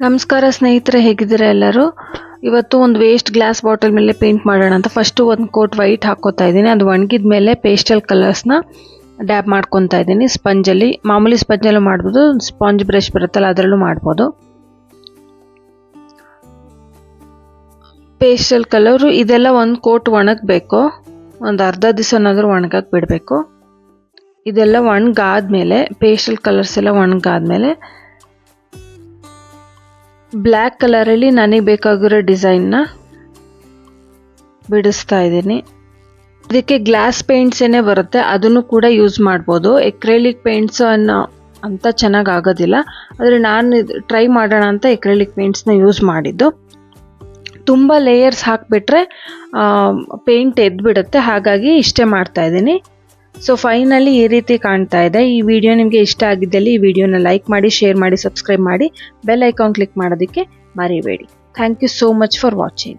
ನಮಸ್ಕಾರ ಸ್ನೇಹಿತರೆ, ಹೇಗಿದ್ದೀರಾ ಎಲ್ಲರೂ? ಇವತ್ತು ಒಂದು ವೇಸ್ಟ್ ಗ್ಲಾಸ್ ಬಾಟಲ್ ಮೇಲೆ ಪೇಂಟ್ ಮಾಡೋಣ ಅಂತ ಫಸ್ಟು ಒಂದು ಕೋಟ್ ವೈಟ್ ಹಾಕೋತಾ ಇದ್ದೀನಿ. ಅದು ಒಣಗಿದ ಮೇಲೆ ಪೇಸ್ಟಲ್ ಕಲರ್ಸ್ನ ಡ್ಯಾಬ್ ಮಾಡ್ಕೊತಾ ಇದ್ದೀನಿ ಸ್ಪಂಜಲ್ಲಿ. ಮಾಮೂಲಿ ಸ್ಪಂಜಲ್ಲೂ ಮಾಡ್ಬೋದು, ಸ್ಪಾಂಜ್ ಬ್ರಷ್ ಬರುತ್ತಲ್ಲ ಅದರಲ್ಲೂ ಮಾಡ್ಬೋದು. ಪೇಸ್ಟಲ್ ಕಲರು ಇದೆಲ್ಲ ಒಂದು ಕೋಟ್ ಒಣಗಬೇಕು, ಒಂದು ಅರ್ಧ ದಿವಸನಾದರೂ ಒಣಗಕ್ಕೆ ಬಿಡಬೇಕು. ಇದೆಲ್ಲ ಒಣಗಾದ್ಮೇಲೆ ಪೇಸ್ಟಲ್ ಕಲರ್ಸ್ ಎಲ್ಲ ಒಣಗಾದ್ಮೇಲೆ ಬ್ಲ್ಯಾಕ್ ಕಲರಲ್ಲಿ ನನಗೆ ಬೇಕಾಗಿರೋ ಡಿಸೈನ್ನ ಬಿಡಿಸ್ತಾ ಇದ್ದೀನಿ. ಇದಕ್ಕೆ ಗ್ಲಾಸ್ ಪೇಂಟ್ಸ್ ಏನೇ ಬರುತ್ತೆ ಅದನ್ನು ಕೂಡ ಯೂಸ್ ಮಾಡ್ಬೋದು. ಎಕ್ರೆಲಿಕ್ ಪೇಂಟ್ಸ್ ಅಂತ ಚೆನ್ನಾಗಿ ಆಗೋದಿಲ್ಲ, ಆದರೆ ನಾನು ಟ್ರೈ ಮಾಡೋಣ ಅಂತ ಎಕ್ರೆಲಿಕ್ ಪೇಂಟ್ಸ್ನ ಯೂಸ್ ಮಾಡಿದ್ದು. ತುಂಬ ಲೇಯರ್ಸ್ ಹಾಕಿಬಿಟ್ರೆ ಪೇಂಟ್ ಎದ್ಬಿಡುತ್ತೆ, ಹಾಗಾಗಿ ಇಷ್ಟೇ ಮಾಡ್ತಾ ಇದ್ದೀನಿ. ಸೊ ಫೈನಲಿ ಈ ರೀತಿ ಕಾಣ್ತಾ ಇದೆ. ಈ ವಿಡಿಯೋ ನಿಮಗೆ ಇಷ್ಟ ಆಗಿದ್ದಲ್ಲಿ ಈ ವಿಡಿಯೋನ ಲೈಕ್ ಮಾಡಿ, ಶೇರ್ ಮಾಡಿ, ಸಬ್ಸ್ಕ್ರೈಬ್ ಮಾಡಿ, ಬೆಲ್ ಐಕಾನ್ ಕ್ಲಿಕ್ ಮಾಡೋದಕ್ಕೆ ಮರಿಬೇಡಿ. Thank you so much for watching.